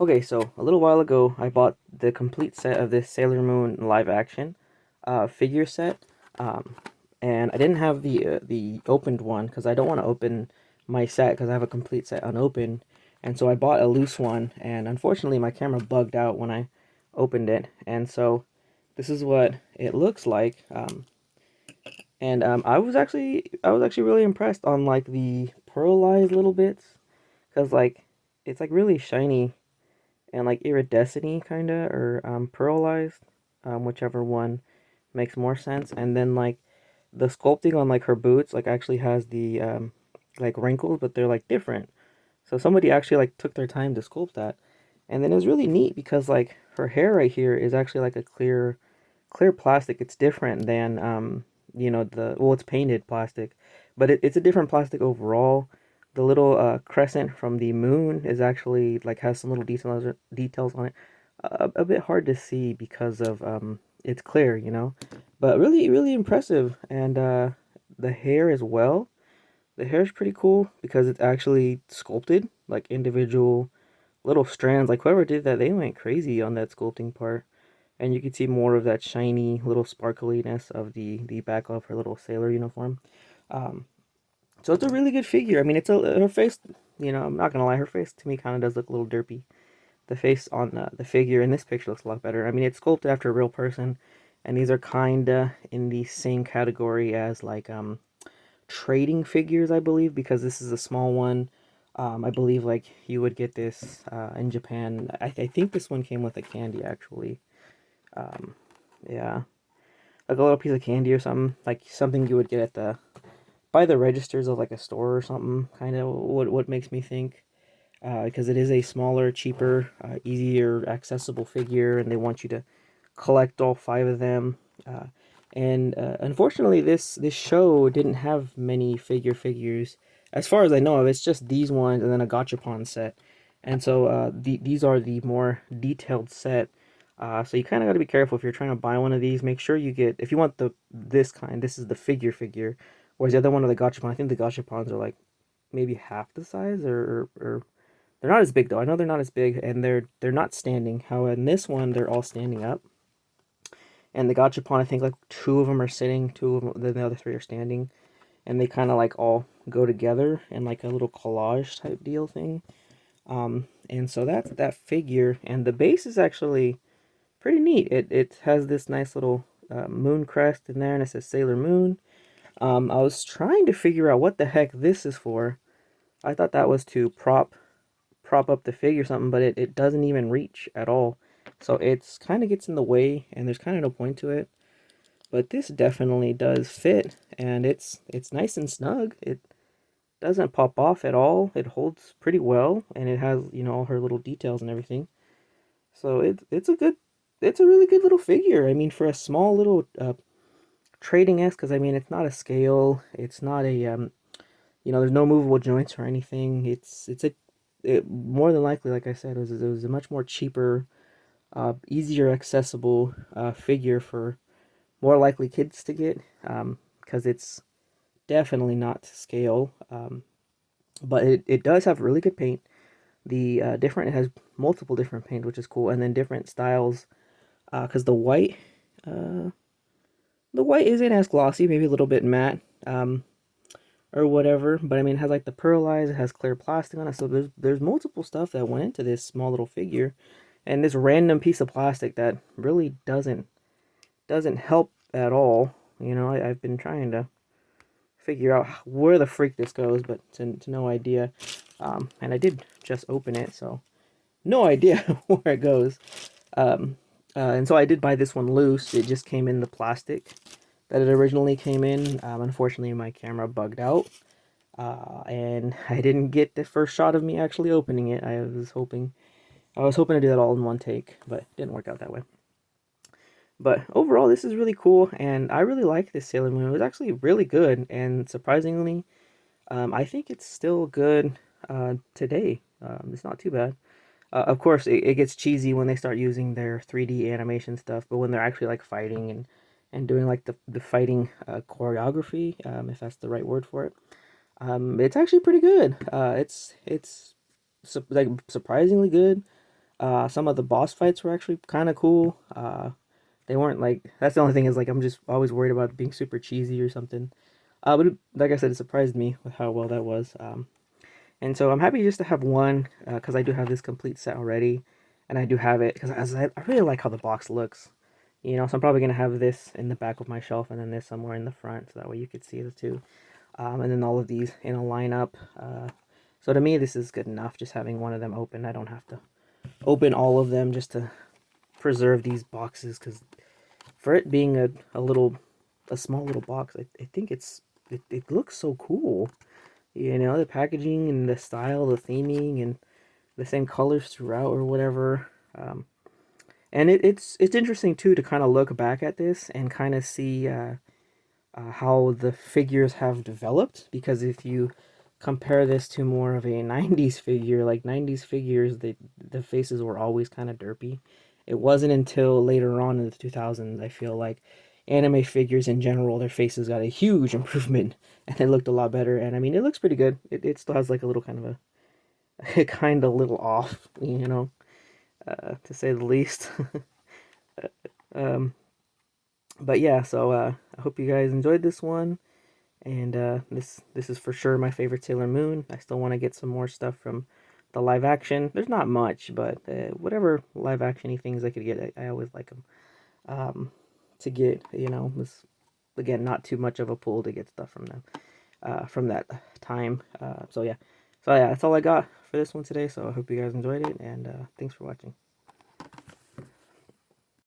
Okay, so a little while ago, I bought the complete set of this Sailor Moon live action figure set, um, and I didn't have the opened one because I don't want to open my set because I have a complete set unopened, and so I bought a loose one, and unfortunately my camera bugged out when I opened it, and so this is what it looks like. I was actually really impressed on like the pearlized little bits because like it's like really shiny and like iridescent kind of, or pearlized, whichever one makes more sense. And then like the sculpting on like her boots like actually has the like wrinkles, but they're like different. So somebody actually like took their time to sculpt that. And then it was really neat because like her hair right here is actually like a clear plastic. It's different than it's painted plastic, but it's a different plastic overall. The little crescent from the moon is actually like has some little details on it. A bit hard to see because of it's clear, but really impressive. And the hair as well. The hair is pretty cool because it's actually sculpted like individual little strands. Like whoever did that, they went crazy on that sculpting part, and you can see more of that shiny little sparkliness of the back of her little sailor uniform. Um, so it's a really good figure. I mean, it's a her face. I'm not gonna lie, her face to me kind of does look a little derpy. The face on the figure in this picture looks a lot better. I mean, it's sculpted after a real person, and these are kinda in the same category as like trading figures, I believe, because this is a small one. I believe like you would get this in Japan. I think this one came with a candy actually. Um, yeah, like a little piece of candy or something, like something you would get at the by the registers of like a store or something. Kind of what makes me think, because it is a smaller, cheaper, easier accessible figure, and they want you to collect all five of them. And unfortunately, this show didn't have many figures. As far as I know of, it's just these ones and then a gachapon set. And so these are the more detailed set. So you kind of got to be careful if you're trying to buy one of these. Make sure you get, if you want this kind, this is the figure. Whereas the other one of the gachapon, I think the gachapons are like maybe half the size, or they're not as big though. I know they're not as big, and they're not standing. However, in this one, they're all standing up. And the gachapon, I think like two of them are sitting, two of them, then the other three are standing, and they kind of like all go together in like a little collage type deal thing. And so that's that figure, and the base is actually pretty neat. It has this nice little moon crest in there, and it says Sailor Moon. I was trying to figure out what the heck this is for. I thought that was to prop up the figure or something, but it doesn't even reach at all. So it's kind of gets in the way, and there's kind of no point to it. But this definitely does fit, and it's nice and snug. It doesn't pop off at all. It holds pretty well, and it has all her little details and everything. So it's a really good little figure. I mean, for a small little trading S, because I mean it's not a scale. It's not a there's no movable joints or anything. It more than likely, like I said, it was a much more cheaper, easier accessible figure for more likely kids to get, because it's definitely not to scale. But it does have really good paint. It has multiple different paint, which is cool, and then different styles. Because uh, the white isn't as glossy, maybe a little bit matte, or whatever. But I mean, it has like the pearlized, it has clear plastic on it. So there's multiple stuff that went into this small little figure, and this random piece of plastic that really doesn't help at all. I've been trying to figure out where the freak this goes, but to no idea. And I did just open it, so no idea where it goes. And so I did buy this one loose. It just came in the plastic that it originally came in. Unfortunately, my camera bugged out, and I didn't get the first shot of me actually opening it. I was hoping to do that all in one take, but it didn't work out that way. But overall, this is really cool, and I really like this Sailor Moon. It was actually really good, and surprisingly, I think it's still good today. It's not too bad. Of course, it gets cheesy when they start using their 3D animation stuff, but when they're actually like fighting and doing like the fighting choreography, if that's the right word for it, it's actually pretty good. It's like surprisingly good. Some of the boss fights were actually kind of cool. They weren't like, that's the only thing is like I'm just always worried about being super cheesy or something. But like I said, it surprised me with how well that was. And so I'm happy just to have one because I do have this complete set already, and I do have it because I really like how the box looks. You know, so I'm probably gonna have this in the back of my shelf and then this somewhere in the front, so that way you could see the two. And then all of these in a lineup. So to me, this is good enough. Just having one of them open, I don't have to open all of them just to preserve these boxes because for it being a small little box, I think it looks so cool. You know, the packaging and the style, the theming, and the same colors throughout or whatever. And it's interesting too to kind of look back at this and kind of see how the figures have developed. Because if you compare this to more of a 90s figure, like 90s figures, the faces were always kind of derpy. It wasn't until later on in the 2000s, I feel like anime figures in general, their faces got a huge improvement and they looked a lot better. And I mean, it looks pretty good. It still has like a little kind of a kind of little off, you know, to say the least. um, but yeah, so I hope you guys enjoyed this one. And this is for sure my favorite Sailor Moon. I still want to get some more stuff from the live action. There's not much, but whatever live actiony things I could get, I always like them. To get, you know, this again not too much of a pull to get stuff from them from that time. So yeah, that's all I got for this one today. So I hope you guys enjoyed it, and thanks for watching.